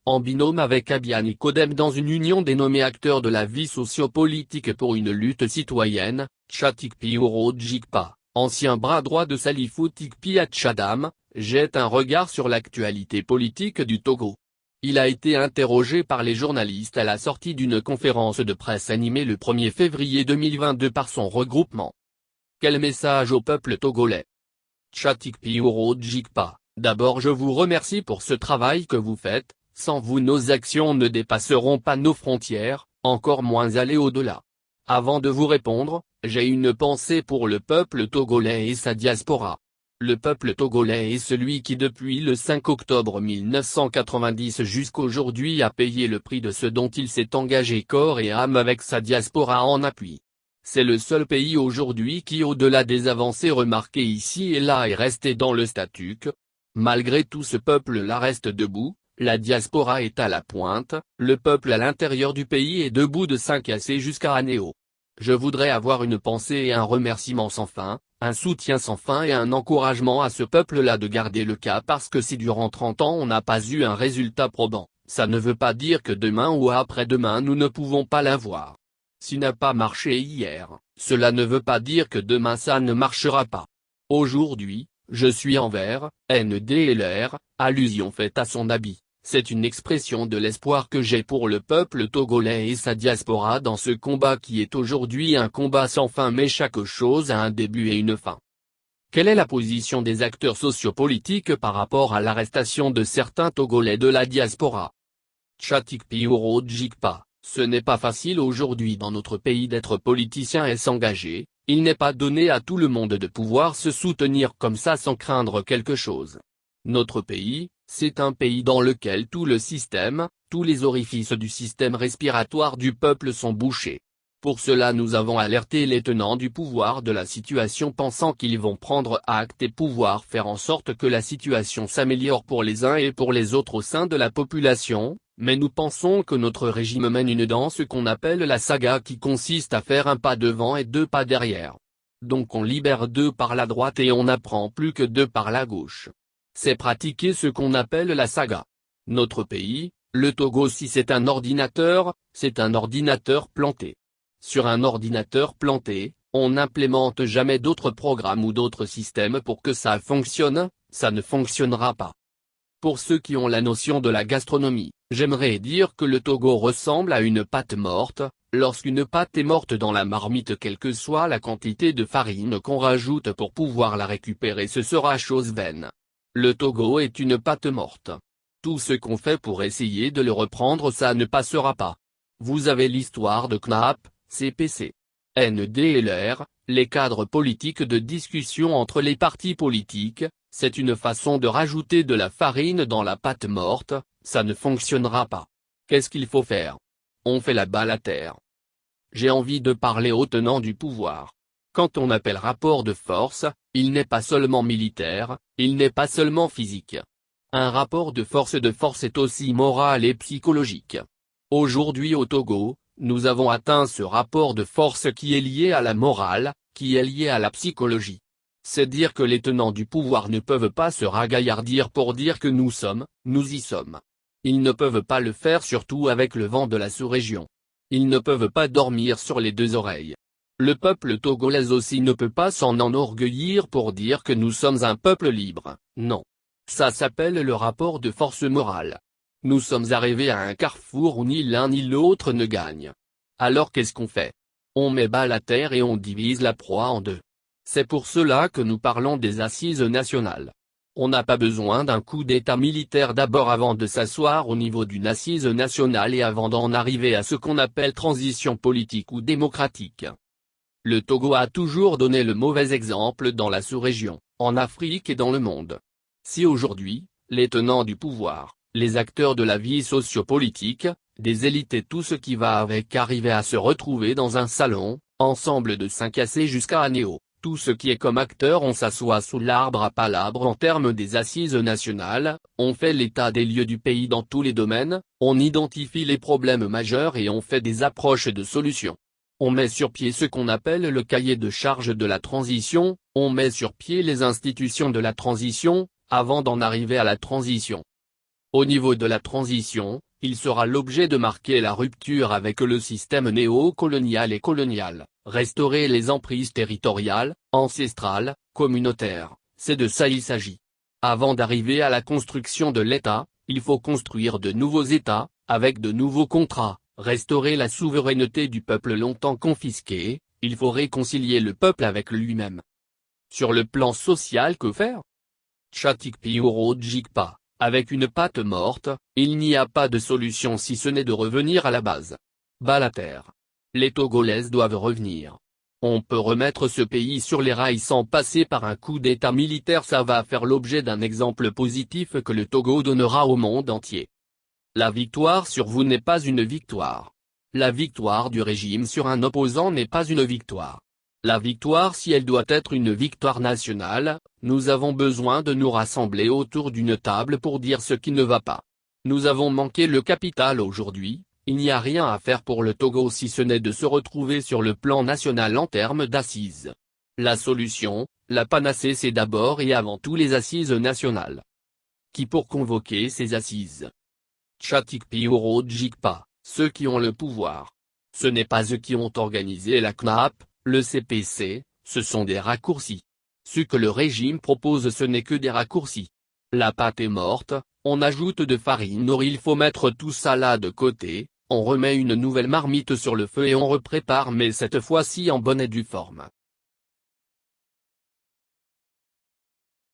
en binôme avec Abia Nicodème dans une union dénommée Acteurs de la vie sociopolitique pour une lutte citoyenne, Tchatikpi Oro Djikpa, ancien bras droit de Salifou Tikpi Atchadam, jette un regard sur l'actualité politique du Togo. Il a été interrogé par les journalistes à la sortie d'une conférence de presse animée le 1er février 2022 par son regroupement. Quel message au peuple togolais? Tchatikpi Oro Djikpa, d'abord je vous remercie pour ce travail que vous faites, sans vous nos actions ne dépasseront pas nos frontières, encore moins aller au-delà. Avant de vous répondre, j'ai une pensée pour le peuple togolais et sa diaspora. Le peuple togolais est celui qui depuis le 5 octobre 1990 jusqu'aujourd'hui a payé le prix de ce dont il s'est engagé corps et âme avec sa diaspora en appui. C'est le seul pays aujourd'hui qui au-delà des avancées remarquées ici et là est resté dans le statu quo. Malgré tout ce peuple-là reste debout, la diaspora est à la pointe, le peuple à l'intérieur du pays est debout de Saint-Cassé jusqu'à Anéo. Je voudrais avoir une pensée et un remerciement sans fin, un soutien sans fin et un encouragement à ce peuple-là de garder le cap parce que si durant 30 ans on n'a pas eu un résultat probant, ça ne veut pas dire que demain ou après-demain nous ne pouvons pas l'avoir. Si n'a pas marché hier, cela ne veut pas dire que demain ça ne marchera pas. Aujourd'hui, je suis envers, NDLR, allusion faite à son habit. C'est une expression de l'espoir que j'ai pour le peuple togolais et sa diaspora dans ce combat qui est aujourd'hui un combat sans fin mais chaque chose a un début et une fin. Quelle est la position des acteurs sociopolitiques par rapport à l'arrestation de certains Togolais de la diaspora? Tchatikpi Oro Djikpa, ce n'est pas facile aujourd'hui dans notre pays d'être politicien et s'engager, il n'est pas donné à tout le monde de pouvoir se soutenir comme ça sans craindre quelque chose. Notre pays, c'est un pays dans lequel tout le système, tous les orifices du système respiratoire du peuple sont bouchés. Pour cela nous avons alerté les tenants du pouvoir de la situation pensant qu'ils vont prendre acte et pouvoir faire en sorte que la situation s'améliore pour les uns et pour les autres au sein de la population, mais nous pensons que notre régime mène une danse qu'on appelle la saga qui consiste à faire un pas devant et 2 pas derrière. Donc on libère 2 par la droite et on n'apprend plus que 2 par la gauche. C'est pratiquer ce qu'on appelle la saga. Notre pays, le Togo si c'est un ordinateur, c'est un ordinateur planté. Sur un ordinateur planté, on n'implémente jamais d'autres programmes ou d'autres systèmes pour que ça fonctionne, ça ne fonctionnera pas. Pour ceux qui ont la notion de la gastronomie, j'aimerais dire que le Togo ressemble à une pâte morte, lorsqu'une pâte est morte dans la marmite quelle que soit la quantité de farine qu'on rajoute pour pouvoir la récupérer ce sera chose vaine. Le Togo est une pâte morte. Tout ce qu'on fait pour essayer de le reprendre ça ne passera pas. Vous avez l'histoire de CNAP, CPC. NDLR, les cadres politiques de discussion entre les partis politiques, c'est une façon de rajouter de la farine dans la pâte morte, ça ne fonctionnera pas. Qu'est-ce qu'il faut faire? On fait la balle à terre. J'ai envie de parler aux tenants du pouvoir. Quand on appelle rapport de force, il n'est pas seulement militaire, il n'est pas seulement physique. Un rapport de force est aussi moral et psychologique. Aujourd'hui au Togo, nous avons atteint ce rapport de force qui est lié à la morale, qui est lié à la psychologie. C'est dire que les tenants du pouvoir ne peuvent pas se ragaillardir pour dire que nous y sommes. Ils ne peuvent pas le faire surtout avec le vent de la sous-région. Ils ne peuvent pas dormir sur les 2 oreilles. Le peuple togolais aussi ne peut pas s'en enorgueillir pour dire que nous sommes un peuple libre, non. Ça s'appelle le rapport de force morale. Nous sommes arrivés à un carrefour où ni l'un ni l'autre ne gagne. Alors qu'est-ce qu'on fait? On met balle à terre et on divise la proie en 2. C'est pour cela que nous parlons des assises nationales. On n'a pas besoin d'un coup d'état militaire d'abord avant de s'asseoir au niveau d'une assise nationale et avant d'en arriver à ce qu'on appelle transition politique ou démocratique. Le Togo a toujours donné le mauvais exemple dans la sous-région, en Afrique et dans le monde. Si aujourd'hui, les tenants du pouvoir, les acteurs de la vie sociopolitique, des élites et tout ce qui va avec arriver à se retrouver dans un salon, ensemble de Saint-Cassé jusqu'à Anéo, tout ce qui est comme acteur on s'assoit sous l'arbre à palabres en termes des assises nationales, on fait l'état des lieux du pays dans tous les domaines, on identifie les problèmes majeurs et on fait des approches de solutions. On met sur pied ce qu'on appelle le cahier de charge de la transition, on met sur pied les institutions de la transition, avant d'en arriver à la transition. Au niveau de la transition, il sera l'objet de marquer la rupture avec le système néocolonial et colonial, restaurer les emprises territoriales, ancestrales, communautaires, c'est de ça il s'agit. Avant d'arriver à la construction de l'État, il faut construire de nouveaux États, avec de nouveaux contrats, restaurer la souveraineté du peuple longtemps confisqué, il faut réconcilier le peuple avec lui-même. Sur le plan social, que faire? Tchatikpioro Djikpa, avec une patte morte, il n'y a pas de solution si ce n'est de revenir à la base. Bas la terre. Les Togolaises doivent revenir. On peut remettre ce pays sur les rails sans passer par un coup d'état militaire, ça va faire l'objet d'un exemple positif que le Togo donnera au monde entier. La victoire sur vous n'est pas une victoire. La victoire du régime sur un opposant n'est pas une victoire. La victoire, si elle doit être une victoire nationale, nous avons besoin de nous rassembler autour d'une table pour dire ce qui ne va pas. Nous avons manqué le capital aujourd'hui, il n'y a rien à faire pour le Togo si ce n'est de se retrouver sur le plan national en termes d'assises. La solution, la panacée, c'est d'abord et avant tout les assises nationales. Qui pour convoquer ces assises? Tchatikpioro Djikpa, ceux qui ont le pouvoir. Ce n'est pas eux qui ont organisé la CNAP, le CPC, ce sont des raccourcis. Ce que le régime propose, ce n'est que des raccourcis. La pâte est morte, on ajoute de farine, or il faut mettre tout ça là de côté, on remet une nouvelle marmite sur le feu et on reprépare, mais cette fois-ci en bonne et due forme.